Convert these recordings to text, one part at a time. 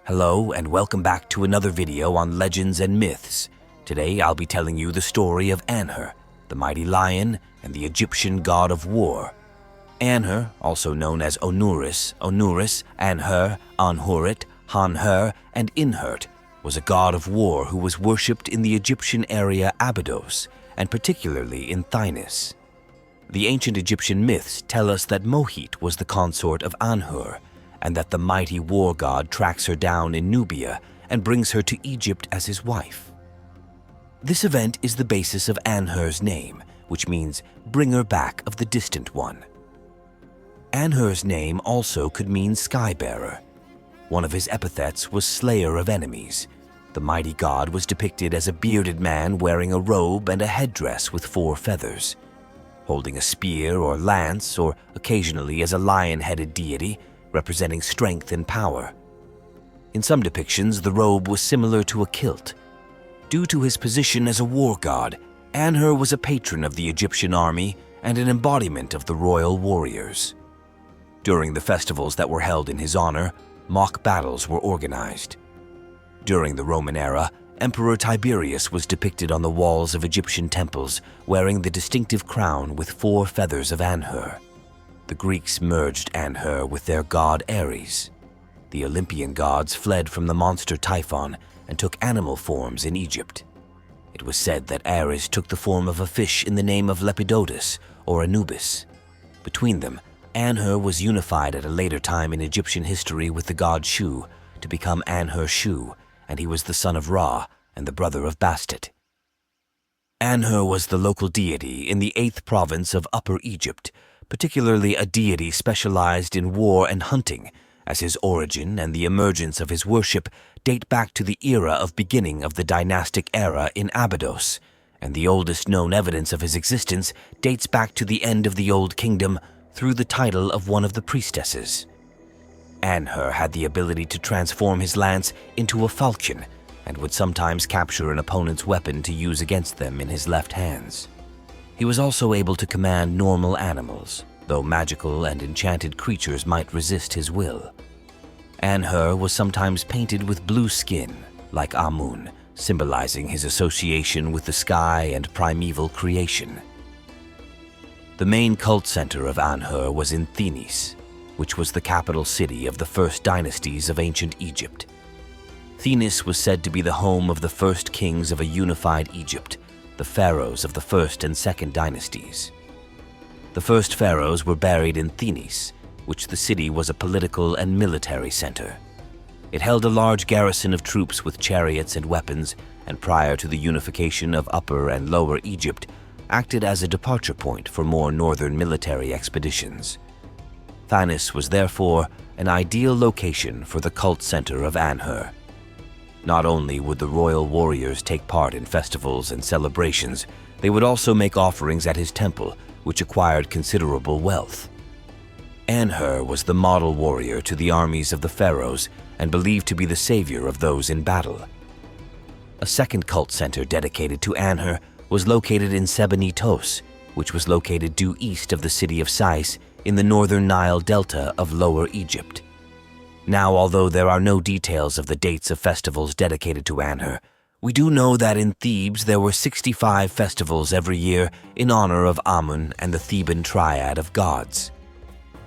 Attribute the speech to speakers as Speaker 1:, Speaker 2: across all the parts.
Speaker 1: Hello and welcome back to another video on legends and myths. Today I'll be telling you the story of Anhur, the mighty lion and the Egyptian god of war. Anhur, also known as Onuris, Anhur, Anhurit, Hanhur, and Inhert, was a god of war who was worshipped in the Egyptian area Abydos, and particularly in Thinite. The ancient Egyptian myths tell us that Mohit was the consort of Anhur, and that the mighty war god tracks her down in Nubia and brings her to Egypt as his wife. This event is the basis of Anhur's name, which means bringer back of the distant one. Anhur's name also could mean sky-bearer. One of his epithets was slayer of enemies. The mighty god was depicted as a bearded man wearing a robe and a headdress with 4 feathers, holding a spear or lance, or occasionally as a lion-headed deity, representing strength and power. In some depictions, the robe was similar to a kilt. Due to his position as a war god, Anhur was a patron of the Egyptian army and an embodiment of the royal warriors. During the festivals that were held in his honor, mock battles were organized. During the Roman era, Emperor Tiberius was depicted on the walls of Egyptian temples wearing the distinctive crown with 4 feathers of Anhur. The Greeks merged Anhur with their god Ares. The Olympian gods fled from the monster Typhon and took animal forms in Egypt. It was said that Ares took the form of a fish in the name of Lepidodus or Anubis. Between them, Anhur was unified at a later time in Egyptian history with the god Shu to become Anhur-Shu, and he was the son of Ra and the brother of Bastet. Anhur was the local deity in the 8th province of Upper Egypt, particularly a deity specialized in war and hunting, as his origin and the emergence of his worship date back to the era of beginning of the dynastic era in Abydos, and the oldest known evidence of his existence dates back to the end of the Old Kingdom through the title of one of the priestesses. Anhur had the ability to transform his lance into a falchion and would sometimes capture an opponent's weapon to use against them in his left hands. He was also able to command normal animals, though magical and enchanted creatures might resist his will. Anhur was sometimes painted with blue skin, like Amun, symbolizing his association with the sky and primeval creation. The main cult center of Anhur was in Thinite, which was the capital city of the first dynasties of ancient Egypt. Thinite was said to be the home of the first kings of a unified Egypt, the pharaohs of the 1st and 2nd dynasties. The first pharaohs were buried in Thinite, which the city was a political and military center. It held a large garrison of troops with chariots and weapons, and prior to the unification of Upper and Lower Egypt, acted as a departure point for more northern military expeditions. Thinite was therefore an ideal location for the cult center of Anhur. Not only would the royal warriors take part in festivals and celebrations, they would also make offerings at his temple, which acquired considerable wealth. Anhur was the model warrior to the armies of the pharaohs and believed to be the savior of those in battle. A second cult center dedicated to Anhur was located in Abydos, which was located due east of the city of Sais in the northern Nile delta of Lower Egypt. Now, although there are no details of the dates of festivals dedicated to Anhur, we do know that in Thebes there were 65 festivals every year in honor of Amun and the Theban triad of gods.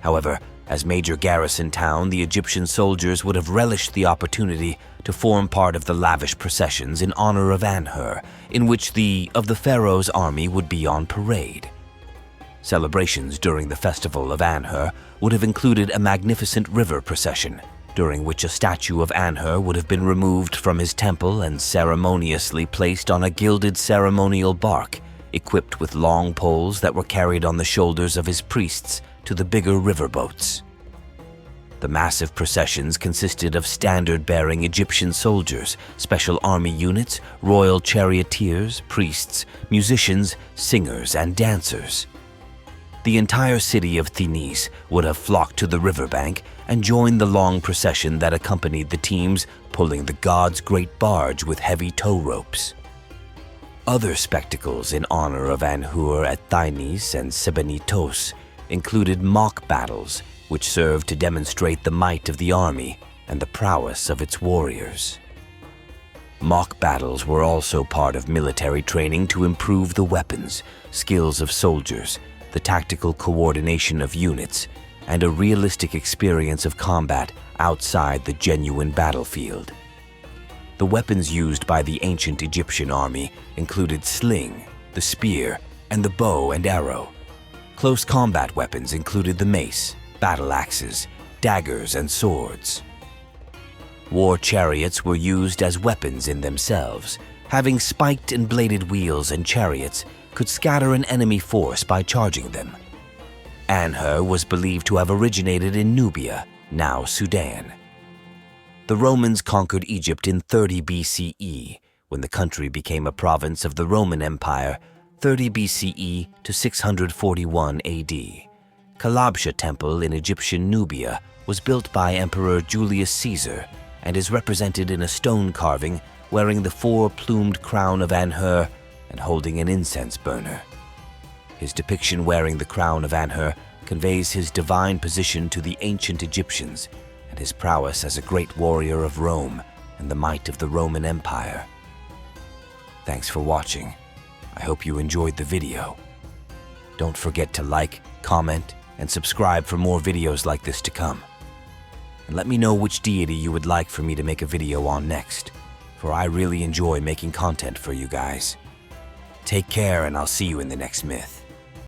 Speaker 1: However, as major garrison town, the Egyptian soldiers would have relished the opportunity to form part of the lavish processions in honor of Anhur, in which the pharaoh's army would be on parade. Celebrations during the festival of Anhur would have included a magnificent river procession, during which a statue of Anhur would have been removed from his temple and ceremoniously placed on a gilded ceremonial barque, equipped with long poles that were carried on the shoulders of his priests to the bigger river boats. The massive processions consisted of standard-bearing Egyptian soldiers, special army units, royal charioteers, priests, musicians, singers, and dancers. The entire city of Thinite would have flocked to the riverbank and joined the long procession that accompanied the teams pulling the god's great barge with heavy tow ropes. Other spectacles in honor of Anhur at Thinite and Abydos included mock battles, which served to demonstrate the might of the army, and the prowess of its warriors. Mock battles were also part of military training to improve the weapons, skills of soldiers, the tactical coordination of units, and a realistic experience of combat outside the genuine battlefield. The weapons used by the ancient Egyptian army included sling, the spear, and the bow and arrow. Close combat weapons included the mace, battle axes, daggers, and swords. War chariots were used as weapons in themselves. Having spiked and bladed wheels, and chariots could scatter an enemy force by charging them. Anhur was believed to have originated in Nubia, now Sudan. The Romans conquered Egypt in 30 BCE, when the country became a province of the Roman Empire, 30 BCE to 641 AD. Kalabsha Temple in Egyptian Nubia was built by Emperor Julius Caesar and is represented in a stone carving wearing the four-plumed crown of Anhur and holding an incense burner. His depiction wearing the crown of Anhur conveys his divine position to the ancient Egyptians and his prowess as a great warrior of Rome and the might of the Roman Empire. Thanks for watching. I hope you enjoyed the video. Don't forget to like, comment, and subscribe for more videos like this to come. And let me know which deity you would like for me to make a video on next, for I really enjoy making content for you guys. Take care, and I'll see you in the next myth.